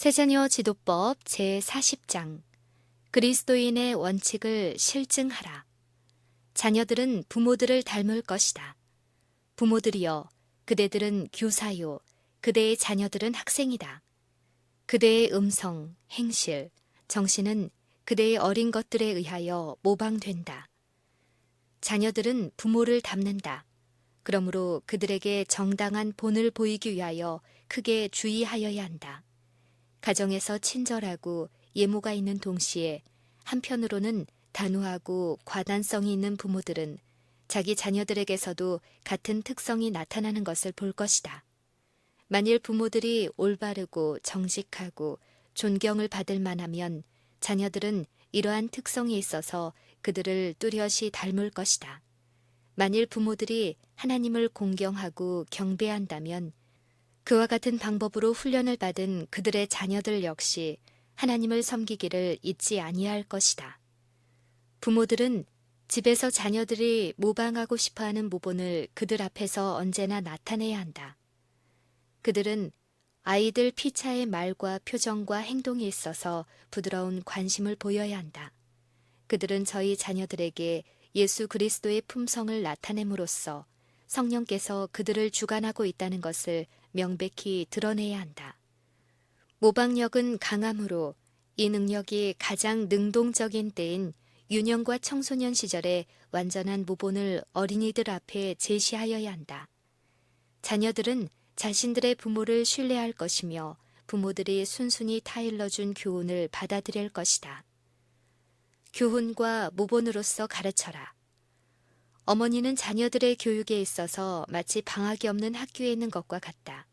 새자녀 지도법 제40장 그리스도인의 원칙을 실증하라. 자녀들은 부모들을 닮을 것이다. 부모들이여, 그대들은 교사요, 그대의 자녀들은 학생이다. 그대의 음성, 행실, 정신은 그대의 어린 것들에 의하여 모방된다. 자녀들은 부모를 닮는다. 그러므로 그들에게 정당한 본을 보이기 위하여 크게 주의하여야 한다. 가정에서 친절하고 예모가 있는 동시에 한편으로는 단호하고 과단성이 있는 부모들은 자기 자녀들에게서도 같은 특성이 나타나는 것을 볼 것이다. 만일 부모들이 올바르고 정직하고 존경을 받을 만하면 자녀들은 이러한 특성에 있어서 그들을 뚜렷이 닮을 것이다. 만일 부모들이 하나님을 공경하고 경배한다면 그와 같은 방법으로 훈련을 받은 그들의 자녀들 역시 하나님을 섬기기를 잊지 아니할 것이다. 부모들은 집에서 자녀들이 모방하고 싶어하는 모본을 그들 앞에서 언제나 나타내야 한다. 그들은 아이들 피차의 말과 표정과 행동에 있어서 부드러운 관심을 보여야 한다. 그들은 저희 자녀들에게 예수 그리스도의 품성을 나타냄으로써 성령께서 그들을 주관하고 있다는 것을 명백히 드러내야 한다. 모방력은 강함으로 이 능력이 가장 능동적인 때인 유년과 청소년 시절에 완전한 모본을 어린이들 앞에 제시하여야 한다. 자녀들은 자신들의 부모를 신뢰할 것이며 부모들이 순순히 타일러준 교훈을 받아들일 것이다. 교훈과 모본으로서 가르쳐라. 어머니는 자녀들의 교육에 있어서 마치 방학이 없는 학교에 있는 것과 같다.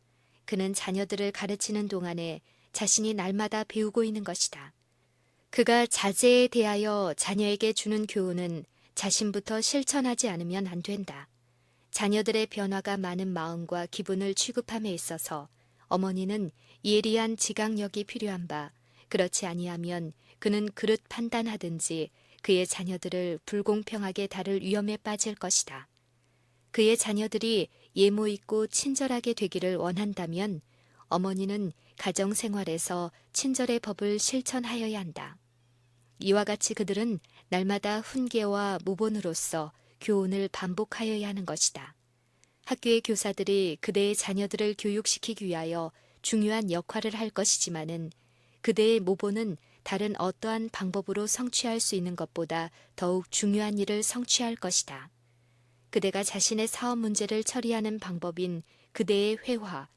그는 자녀들을 가르치는 동안에 자신이 날마다 배우고 있는 것이다. 그가 자제에 대하여 자녀에게 주는 교훈은 자신부터 실천하지 않으면 안 된다. 자녀들의 변화가 많은 마음과 기분을 취급함에 있어서 어머니는 예리한 지각력이 필요한 바, 그렇지 아니하면 그는 그릇 판단하든지 그의 자녀들을 불공평하게 다룰 위험에 빠질 것이다. 그의 자녀들이 예모 있고 친절하게 되기를 원한다면 어머니는 가정생활에서 친절의 법을 실천하여야 한다. 이와 같이 그들은 날마다 훈계와 모본으로서 교훈을 반복하여야 하는 것이다. 학교의 교사들이 그대의 자녀들을 교육시키기 위하여 중요한 역할을 할 것이지만은 그대의 모본은 다른 어떠한 방법으로 성취할 수 있는 것보다 더욱 중요한 일을 성취할 것이다. 그대가 자신의 사업 문제를 처리하는 방법인 그대의 회화,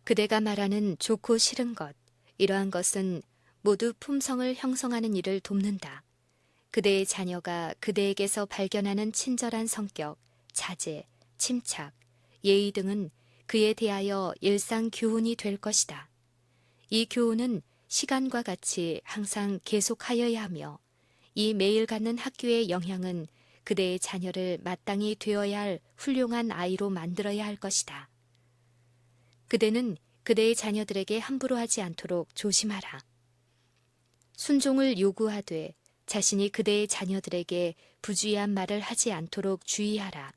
그대가 말하는 좋고 싫은 것, 이러한 것은 모두 품성을 형성하는 일을 돕는다. 그대의 자녀가 그대에게서 발견하는 친절한 성격, 자제, 침착, 예의 등은 그에 대하여 일상 교훈이 될 것이다. 이 교훈은 시간과 같이 항상 계속하여야 하며 이 매일 갖는 학교의 영향은 그대의 자녀를 마땅히 되어야 할 훌륭한 아이로 만들어야 할 것이다. 그대는 그대의 자녀들에게 함부로 하지 않도록 조심하라. 순종을 요구하되 자신이 그대의 자녀들에게 부주의한 말을 하지 않도록 주의하라.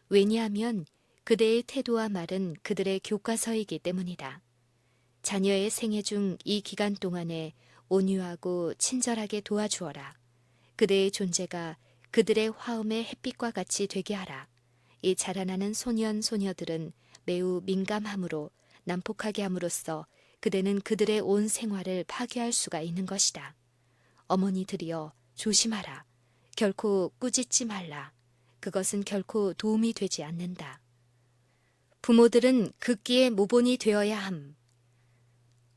왜냐하면 그대의 태도와 말은 그들의 교과서이기 때문이다. 자녀의 생애 중 이 기간 동안에 온유하고 친절하게 도와주어라. 그대의 존재가 그들의 화음의 햇빛과 같이 되게 하라. 이 자라나는 소년, 소녀들은 매우 민감함으로 난폭하게 함으로써 그대는 그들의 온 생활을 파괴할 수가 있는 것이다. 어머니들이여 조심하라. 결코 꾸짖지 말라. 그것은 결코 도움이 되지 않는다. 부모들은 극기의 모본이 되어야 함.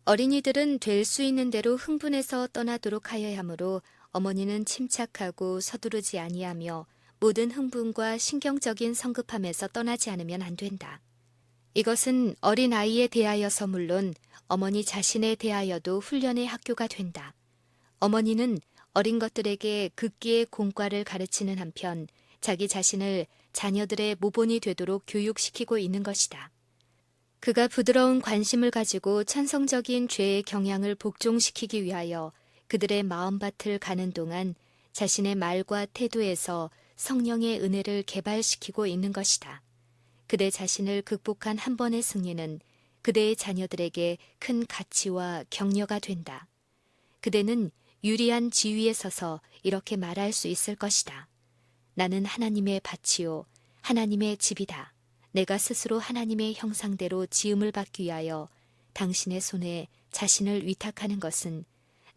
어린이들은 될 수 있는 대로 흥분해서 떠나도록 하여야 하므로 어머니는 침착하고 서두르지 아니하며 모든 흥분과 신경적인 성급함에서 떠나지 않으면 안 된다. 이것은 어린아이에 대하여서 물론 어머니 자신에 대하여도 훈련의 학교가 된다. 어머니는 어린 것들에게 극기의 공과를 가르치는 한편 자기 자신을 자녀들의 모본이 되도록 교육시키고 있는 것이다. 그가 부드러운 관심을 가지고 천성적인 죄의 경향을 복종시키기 위하여 그들의 마음밭을 가는 동안 자신의 말과 태도에서 성령의 은혜를 개발시키고 있는 것이다. 그대 자신을 극복한 한 번의 승리는 그대의 자녀들에게 큰 가치와 격려가 된다. 그대는 유리한 지위에 서서 이렇게 말할 수 있을 것이다. 나는 하나님의 밭이요 하나님의 집이다. 내가 스스로 하나님의 형상대로 지음을 받기 위하여 당신의 손에 자신을 위탁하는 것은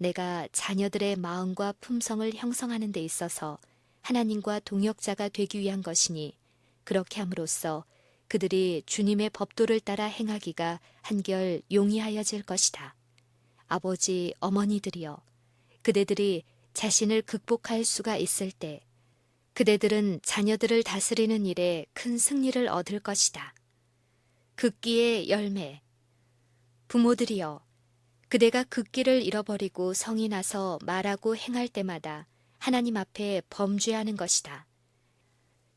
내가 자녀들의 마음과 품성을 형성하는 데 있어서 하나님과 동역자가 되기 위한 것이니 그렇게 함으로써 그들이 주님의 법도를 따라 행하기가 한결 용이하여질 것이다. 아버지, 어머니들이여, 그대들이 자신을 극복할 수가 있을 때 그대들은 자녀들을 다스리는 일에 큰 승리를 얻을 것이다. 극기의 열매. 부모들이여, 그대가 극기를 잃어버리고 성이 나서 말하고 행할 때마다 하나님 앞에 범죄하는 것이다.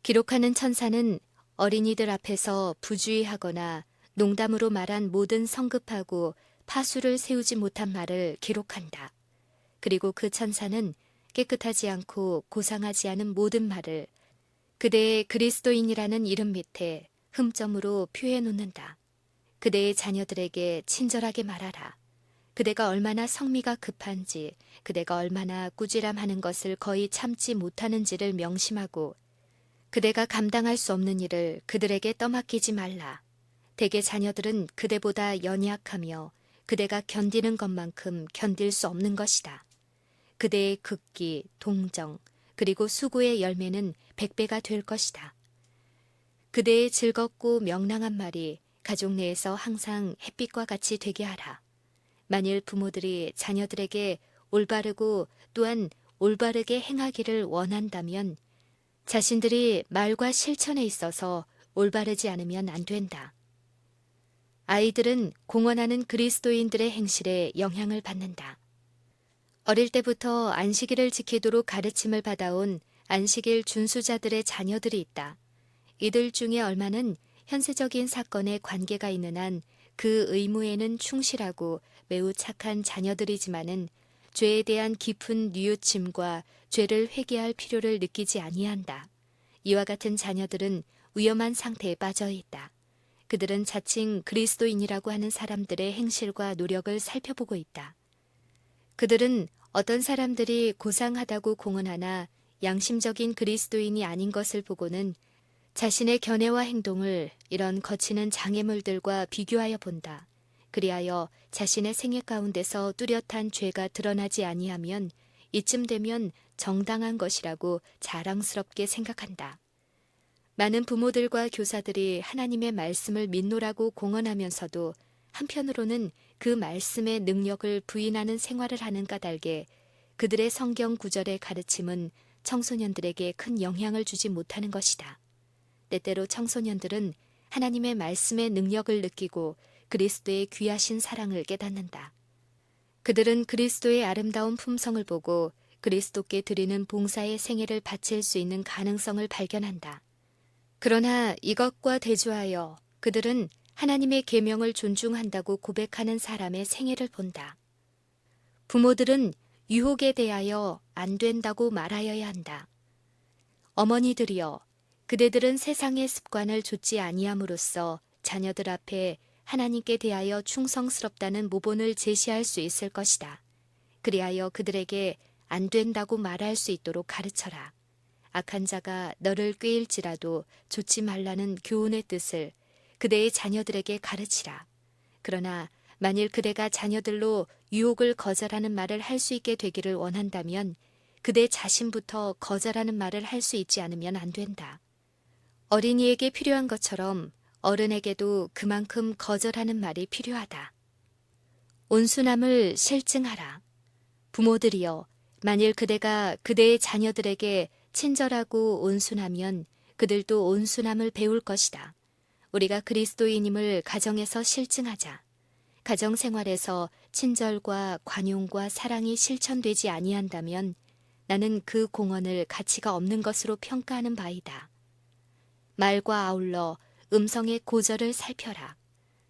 기록하는 천사는 어린이들 앞에서 부주의하거나 농담으로 말한 모든 성급하고 파수를 세우지 못한 말을 기록한다. 그리고 그 천사는 깨끗하지 않고 고상하지 않은 모든 말을 그대의 그리스도인이라는 이름 밑에 흠점으로 표해 놓는다. 그대의 자녀들에게 친절하게 말하라. 그대가 얼마나 성미가 급한지, 그대가 얼마나 꾸지람하는 것을 거의 참지 못하는지를 명심하고 그대가 감당할 수 없는 일을 그들에게 떠맡기지 말라. 대개 자녀들은 그대보다 연약하며 그대가 견디는 것만큼 견딜 수 없는 것이다. 그대의 극기, 동정, 그리고 수고의 열매는 100배가 될 것이다. 그대의 즐겁고 명랑한 말이 가족 내에서 항상 햇빛과 같이 되게 하라. 만일 부모들이 자녀들에게 올바르고 또한 올바르게 행하기를 원한다면 자신들이 말과 실천에 있어서 올바르지 않으면 안 된다. 아이들은 공언하는 그리스도인들의 행실에 영향을 받는다. 어릴 때부터 안식일을 지키도록 가르침을 받아온 안식일 준수자들의 자녀들이 있다. 이들 중에 얼마는 현세적인 사건에 관계가 있는 한 그 의무에는 충실하고 매우 착한 자녀들이지만은 죄에 대한 깊은 뉘우침과 죄를 회개할 필요를 느끼지 아니한다. 이와 같은 자녀들은 위험한 상태에 빠져 있다. 그들은 자칭 그리스도인이라고 하는 사람들의 행실과 노력을 살펴보고 있다. 그들은 어떤 사람들이 고상하다고 공언하나 양심적인 그리스도인이 아닌 것을 보고는 자신의 견해와 행동을 이런 거치는 장애물들과 비교하여 본다. 그리하여 자신의 생애 가운데서 뚜렷한 죄가 드러나지 아니하면 이쯤 되면 정당한 것이라고 자랑스럽게 생각한다. 많은 부모들과 교사들이 하나님의 말씀을 믿노라고 공언하면서도 한편으로는 그 말씀의 능력을 부인하는 생활을 하는 까닭에 그들의 성경 구절의 가르침은 청소년들에게 큰 영향을 주지 못하는 것이다. 때때로 청소년들은 하나님의 말씀의 능력을 느끼고 그리스도의 귀하신 사랑을 깨닫는다. 그들은 그리스도의 아름다운 품성을 보고 그리스도께 드리는 봉사의 생애를 바칠 수 있는 가능성을 발견한다. 그러나 이것과 대조하여 그들은 하나님의 계명을 존중한다고 고백하는 사람의 생애를 본다. 부모들은 유혹에 대하여 안 된다고 말하여야 한다. 어머니들이여, 그대들은 세상의 습관을 좇지 아니함으로써 자녀들 앞에 하나님께 대하여 충성스럽다는 모본을 제시할 수 있을 것이다. 그리하여 그들에게 안 된다고 말할 수 있도록 가르쳐라. 악한 자가 너를 꾀일지라도 좇지 말라는 교훈의 뜻을 그대의 자녀들에게 가르치라. 그러나 만일 그대가 자녀들로 유혹을 거절하는 말을 할 수 있게 되기를 원한다면 그대 자신부터 거절하는 말을 할 수 있지 않으면 안 된다. 어린이에게 필요한 것처럼 어른에게도 그만큼 거절하는 말이 필요하다. 온순함을 실증하라. 부모들이여, 만일 그대가 그대의 자녀들에게 친절하고 온순하면 그들도 온순함을 배울 것이다. 우리가 그리스도인임을 가정에서 실증하자. 가정생활에서 친절과 관용과 사랑이 실천되지 아니한다면 나는 그 공헌을 가치가 없는 것으로 평가하는 바이다. 말과 아울러 음성의 고절을 살펴라.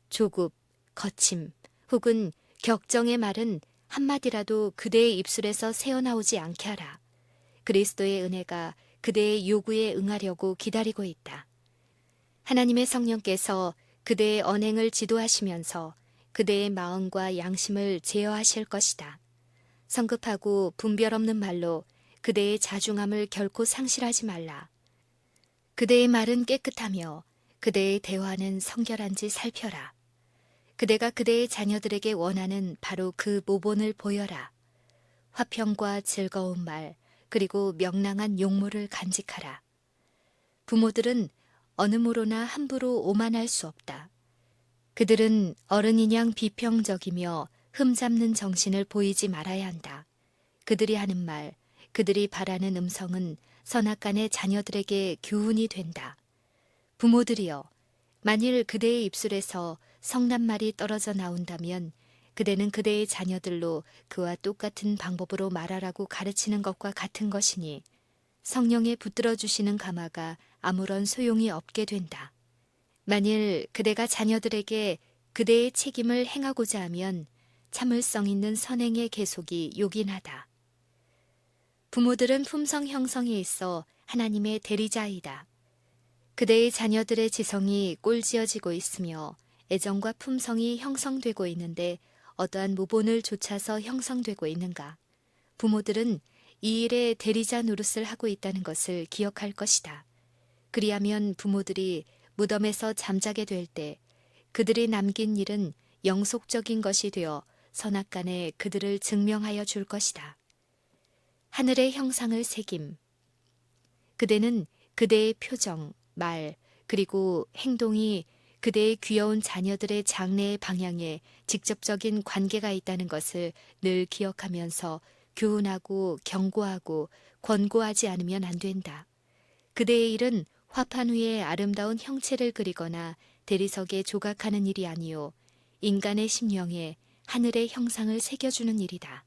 조급, 거침, 혹은 격정의 말은 한마디라도 그대의 입술에서 새어나오지 않게 하라. 그리스도의 은혜가 그대의 요구에 응하려고 기다리고 있다. 하나님의 성령께서 그대의 언행을 지도하시면서 그대의 마음과 양심을 제어하실 것이다. 성급하고 분별 없는 말로 그대의 자중함을 결코 상실하지 말라. 그대의 말은 깨끗하며 그대의 대화는 성결한지 살펴라. 그대가 그대의 자녀들에게 원하는 바로 그 모본을 보여라. 화평과 즐거운 말, 그리고 명랑한 용모를 간직하라. 부모들은 어느 모로나 함부로 오만할 수 없다. 그들은 어른이냥 비평적이며 흠잡는 정신을 보이지 말아야 한다. 그들이 하는 말, 그들이 바라는 음성은 선악간의 자녀들에게 교훈이 된다. 부모들이여, 만일 그대의 입술에서 성난 말이 떨어져 나온다면 그대는 그대의 자녀들로 그와 똑같은 방법으로 말하라고 가르치는 것과 같은 것이니 성령에 붙들어 주시는 가마가 아무런 소용이 없게 된다. 만일 그대가 자녀들에게 그대의 책임을 행하고자 하면 참을성 있는 선행의 계속이 요긴하다. 부모들은 품성 형성에 있어 하나님의 대리자이다. 그대의 자녀들의 지성이 꼴지어지고 있으며 애정과 품성이 형성되고 있는데 어떠한 모본을 좇아서 형성되고 있는가? 부모들은 이 일에 대리자 노릇을 하고 있다는 것을 기억할 것이다. 그리하면 부모들이 무덤에서 잠자게 될 때 그들이 남긴 일은 영속적인 것이 되어 선악간에 그들을 증명하여 줄 것이다. 하늘의 형상을 새김. 그대는 그대의 표정, 말, 그리고 행동이 그대의 귀여운 자녀들의 장래의 방향에 직접적인 관계가 있다는 것을 늘 기억하면서 교훈하고 경고하고 권고하지 않으면 안 된다. 그대의 일은 화판 위에 아름다운 형체를 그리거나 대리석에 조각하는 일이 아니요 인간의 심령에 하늘의 형상을 새겨주는 일이다.